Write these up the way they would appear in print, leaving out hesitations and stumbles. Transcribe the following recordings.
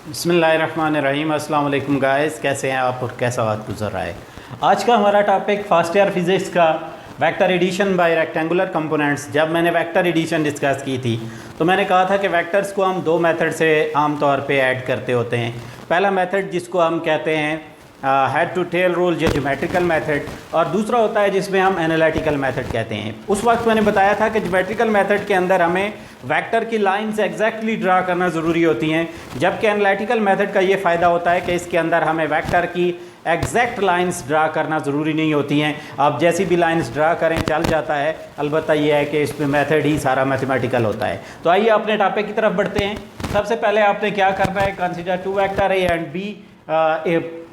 बिस्मिल्लाहिर्रहमानिर्रहीम। अस्सलाम वालेकुम गाइस, कैसे हैं आप और कैसा वक्त गुजर रहा है। आज का हमारा टॉपिक फर्स्ट ईयर फिज़िक्स का vector addition by rectangular components. जब मैंने वेक्टर एडिशन डिस्कस की थी तो मैंने कहा था कि वेक्टर्स को हम दो मेथड से आम तौर पे ऐड करते होते हैं। पहला मेथड जिसको हम कहते हैं हेड टू टेल रूल या ज्योमेट्रिकल मेथड, और दूसरा होता है जिसमें हम एनालिटिकल मेथड कहते हैं। उस वक्त मैंने बताया था कि ज्योमेट्रिकल मेथड के अंदर हमें वेक्टर की लाइंस एग्जैक्टली ड्रा करना ज़रूरी होती हैं, जबकि एनालिटिकल मेथड का ये फ़ायदा होता है कि इसके अंदर हमें वेक्टर की एग्जैक्ट लाइंस ड्रा करना ज़रूरी नहीं होती हैं। आप जैसी भी लाइंस ड्रा करें चल जाता है, अलबत्ता ये है कि इसमें मेथड ही सारा मैथमेटिकल होता है। तो आइए अपने टॉपिक की तरफ बढ़ते हैं। सबसे पहले आपने क्या करना है, consider two vector A and B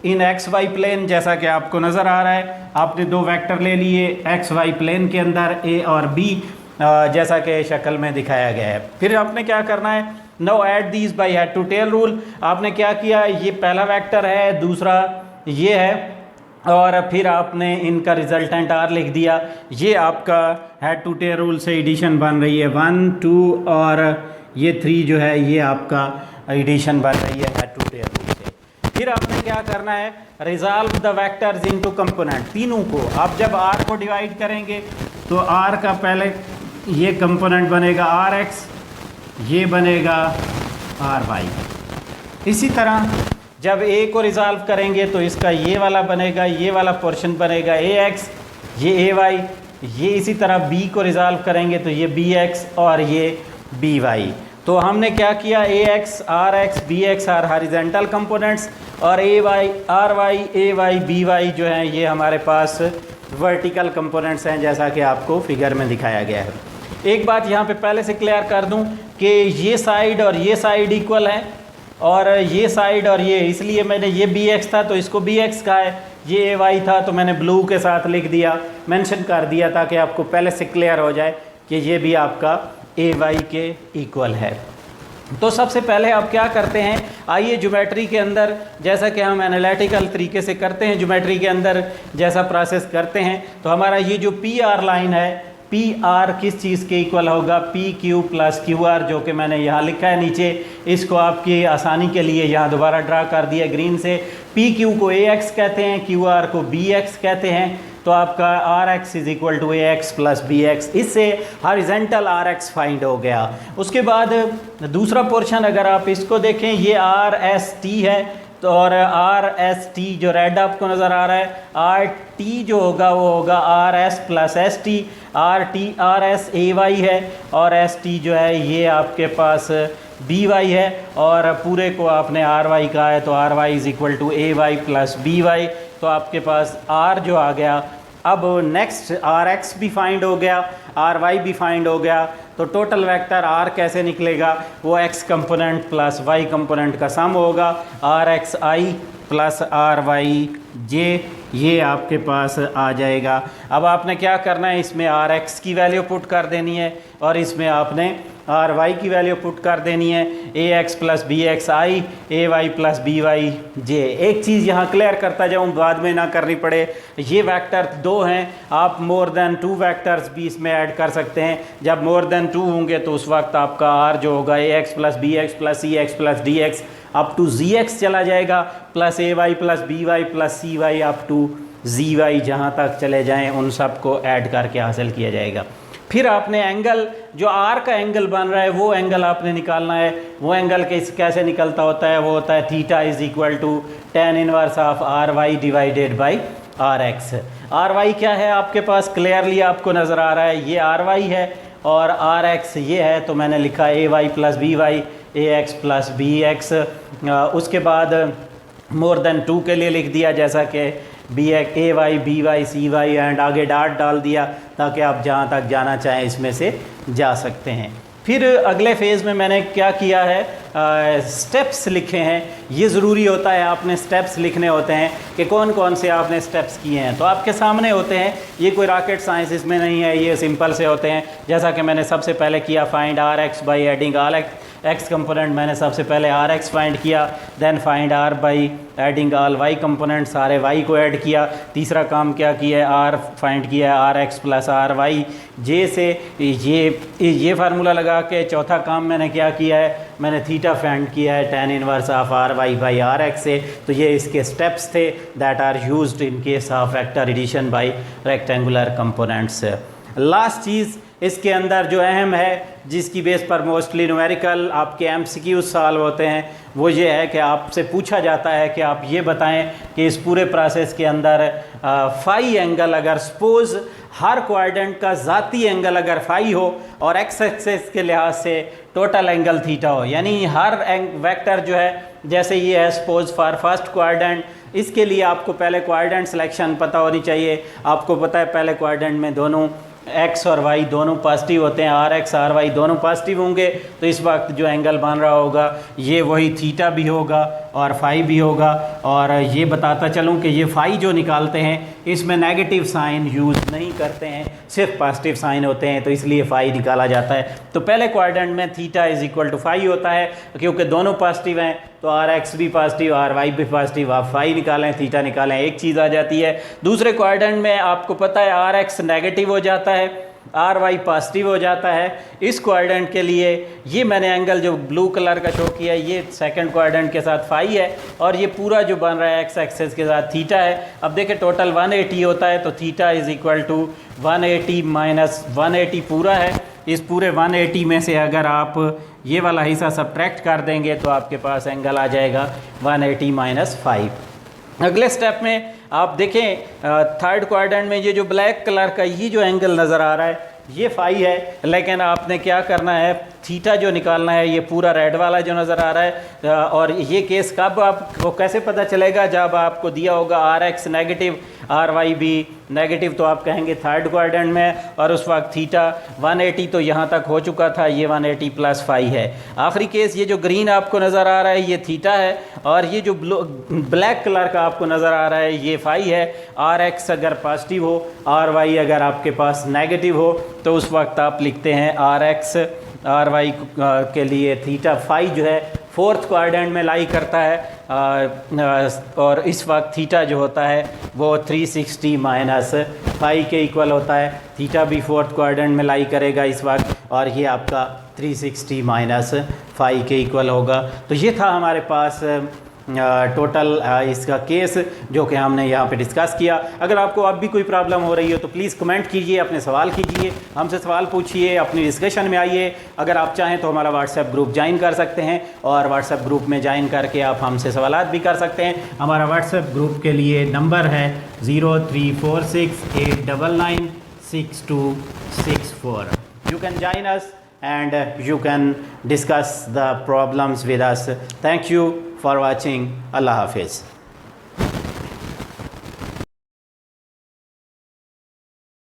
in X Y plane. जैसा कि आपको नज़र आ रहा है, आपने दो वेक्टर ले लिए एक्स वाई प्लेन के अंदर ए और बी, जैसा कि शक्ल में दिखाया गया है। फिर आपने क्या करना है, now add these by head to tail rule. आपने क्या किया, ये पहला वेक्टर है, दूसरा ये है, और फिर आपने इनका रिजल्टेंट आर लिख दिया। ये आपका हेड टू टेल रूल से एडिशन बन रही है 1 2, और ये 3 जो है ये आपका एडिशन बन रही है हेड टू टेल रूल से। फिर आपने क्या करना है, resolve the vectors into component. तीनों को आप जब आर को डिवाइड करेंगे तो आर का पहले ये कंपोनेंट बनेगा आर एक्स, ये बनेगा आर वाई। इसी तरह जब ए को रिजॉल्व करेंगे तो इसका ये वाला बनेगा, ये वाला पोर्शन बनेगा ए एक्स, ये ए वाई। ये इसी तरह बी को रिजॉल्व करेंगे तो ये बी एक्स और ये बी वाई। तो हमने क्या किया, A x R x B x R horizontal components, और A y R y A Y B y जो हैं ये हमारे पास वर्टिकल कंपोनेंट्स हैं, जैसा कि आपको फिगर में दिखाया गया है। एक बात यहाँ पे पहले से क्लियर कर दूँ कि ये साइड और ये साइड इक्वल है, और ये साइड और ये, इसलिए मैंने ये बी एक्स था तो इसको बी एक्स का है, ये ए वाई था तो मैंने ब्लू के साथ लिख दिया, मेंशन कर दिया, ताकि आपको पहले से क्लियर हो जाए कि ये भी आपका ए वाई के इक्वल है। तो सबसे पहले आप क्या करते हैं, आइए ज्योमेट्री के अंदर, जैसा कि हम एनालिटिकल तरीके से करते हैं, ज्योमेट्री के अंदर जैसा प्रोसेस करते हैं, तो हमारा ये जो पी आर लाइन है, पी आर किस चीज़ के इक्वल होगा, P Q plus Q R, जो कि मैंने यहाँ लिखा है नीचे। इसको आपकी आसानी के लिए यहाँ दोबारा ड्रा कर दिया ग्रीन से। पी क्यू को ए एक्स कहते हैं, क्यू आर को बी एक्स कहते हैं। तो आपका R X is equal to A x plus B X, इससे हॉरिजॉन्टल आर एक्स फाइंड हो गया। उसके बाद दूसरा पोर्शन अगर आप इसको देखें, ये आर एस टी है, तो और आर एस टी जो रेड आपको नज़र आ रहा है, आर टी जो होगा वो होगा R S plus S T. R S A Y है, और एस टी जो है ये आपके पास बी वाई है, और पूरे को आपने आर वाई कहा है तो R Y is equal to A Y plus B Y. तो आपके पास आर जो आ गया। अब नेक्स्ट आर एक्स भी फाइंड हो गया, आर वाई भी फाइंड हो गया। तो टोटल वेक्टर आर कैसे निकलेगा, वो x component plus y component का सम होगा, R x i plus R y j, ये आपके पास आ जाएगा। अब आपने क्या करना है, इसमें आर एक्स की वैल्यू पुट कर देनी है, और इसमें आपने आर वाई की वैल्यू पुट कर देनी है, ए एक्स प्लस बी एक्स आई ए वाई प्लस बी वाई जे। एक चीज़ यहाँ क्लियर करता जाऊँ, बाद में ना करनी पड़े, ये वेक्टर दो हैं, आप मोर देन 2 वेक्टर्स भी इसमें ऐड कर सकते हैं। जब मोर देन 2 होंगे तो उस वक्त आपका आर जो होगा A x plus B x plus C x plus D x up to G x चला जाएगा, plus A Y plus B y plus C y up to G y, जहाँ तक चले जाएँ उन सब को ऐड करके हासिल किया जाएगा। फिर आपने एंगल, जो आर का एंगल बन रहा है वो एंगल आपने निकालना है। वो एंगल कैसे निकलता होता है, वो होता है theta is equal to tan inverse of R Y divided by R X. R Y क्या है आपके पास, क्लियरली आपको नज़र आ रहा है, ये आर वाई है, और आर एक्स ये है, तो मैंने लिखा ए वाई प्लस बी वाई ए एक्स प्लस बी एक्स। उसके बाद मोर देन 2 के लिए लिख दिया, जैसा कि B X A Y B Y C Y, and आगे डॉट डाल दिया ताकि आप जहाँ तक जाना चाहें इसमें से जा सकते हैं। फिर अगले फेज़ में मैंने क्या किया है, स्टेप्स लिखे हैं। ये ज़रूरी होता है, आपने स्टेप्स लिखने होते हैं कि कौन कौन से आपने स्टेप्स किए हैं, तो आपके सामने होते हैं। ये कोई रॉकेट साइंस इसमें नहीं है, ये सिंपल से होते हैं। जैसा कि मैंने सबसे पहले किया, find R X by adding all X component, मैंने सबसे पहले आर एक्स फाइंड किया, then find R by adding all Y component, सारे वाई को ऐड किया। तीसरा काम क्या किया है, आर फाइंड किया है R x plus R y j से, ये फार्मूला लगा के। चौथा काम मैंने क्या किया है, मैंने थीटा फाइंड किया है tan inverse of R y by R x से। तो ये इसके स्टेप्स थे that are used in case of vector addition by rectangular components. Last चीज़ इसके अंदर जो अहम है, जिसकी बेस पर मोस्टली न्यूमेरिकल आपके एमसीक्यूज सॉल्व होते हैं, वो ये है कि आपसे पूछा जाता है कि आप ये बताएं कि इस पूरे प्रोसेस के अंदर फाई एंगल अगर सपोज हर क्वाड्रेंट का ज़ाती एंगल अगर फाई हो और एक्स एक्सिस के लिहाज से टोटल एंगल थीटा हो, यानी हर वेक्टर जो है, जैसे ये है सपोज फॉर फर्स्ट क्वाड्रेंट, इसके लिए आपको पहले क्वाड्रेंट सिलेक्शन पता होनी चाहिए। आपको पता है पहले क्वाड्रेंट में दोनों एक्स और वाई दोनों पॉजिटिव होते हैं, आर एक्स आर वाई दोनों पॉजिटिव होंगे, तो इस वक्त जो एंगल बन रहा होगा ये वही थीटा भी होगा और फाई भी होगा। और ये बताता चलूँ कि ये फाई जो निकालते हैं इसमें नेगेटिव साइन यूज़ नहीं करते हैं, सिर्फ पॉजिटिव साइन होते हैं, तो इसलिए फाई निकाला जाता है। तो पहले क्वाड्रेंट में theta is equal to phi होता है, क्योंकि दोनों पॉजिटिव हैं तो आर एक्स भी पॉजिटिव आर वाई भी पॉजिटिव, आप फाई निकालें थीटा निकालें, एक चीज़ आ जाती है। दूसरे क्वाड्रेंट में आपको पता है आर एक्स नेगेटिव हो जाता है, आर वाई पॉजिटिव हो जाता है। इस क्वाड्रेंट के लिए ये मैंने एंगल जो ब्लू कलर का शो किया है, ये सेकंड क्वाड्रेंट के साथ फाई है, और ये पूरा जो बन रहा है एक्स एक्सिस के साथ थीटा है। अब देखें टोटल 180 होता है, तो theta is equal to 180 minus 180 पूरा है। इस पूरे 180 में से अगर आप ये वाला हिस्सा सब्ट्रैक्ट कर देंगे तो आपके पास एंगल आ जाएगा 180 माइनस 5। अगले स्टेप में आप देखें थर्ड क्वाड्रेंट में ये जो ब्लैक कलर का ये जो एंगल नज़र आ रहा है ये फाई है, लेकिन आपने क्या करना है, थीटा जो निकालना है, ये पूरा रेड वाला जो नज़र आ रहा है। और ये केस कब आपको कैसे पता चलेगा, जब आपको दिया होगा R X negative R Y भी नेगेटिव, तो आप कहेंगे थर्ड क्वाड्रेंट में, और उस वक्त थीटा 180 तो यहाँ तक हो चुका था, ये 180 प्लस फाई है। आखिरी केस ये जो ग्रीन आपको नज़र आ रहा है ये थीटा है, और ये जो ब्लैक कलर का आपको नज़र आ रहा है ये फाई है। आर एक्स अगर पॉजिटिव हो, आर वाई अगर आपके पास नेगेटिव हो, तो उस वक्त आप लिखते हैं आर एक्स आर वाई के लिए थीटा फाई जो है फोर्थ क्वाड्रेंट में लाई करता है, और इस वक्त थीटा जो होता है वो 360 माइनस फाई के इक्वल होता है। थीटा भी फोर्थ क्वाड्रेंट में लाई करेगा इस वक्त, और ये आपका 360 माइनस फाई के इक्वल होगा। तो ये था हमारे पास टोटल इसका केस जो कि हमने यहाँ पे डिस्कस किया। अगर आपको अब भी कोई प्रॉब्लम हो रही हो तो प्लीज़ कमेंट कीजिए, अपने सवाल कीजिए, हमसे सवाल पूछिए, अपनी डिस्कशन में आइए। अगर आप चाहें तो हमारा व्हाट्सएप ग्रुप ज्वाइन कर सकते हैं, और व्हाट्सएप ग्रुप में ज्वाइन करके आप हमसे सवालात भी कर सकते हैं। हमारा व्हाट्सएप ग्रुप के लिए नंबर है 0346899624। You can join us and you can discuss the problems with us. Thank you for watching. Allah Hafiz.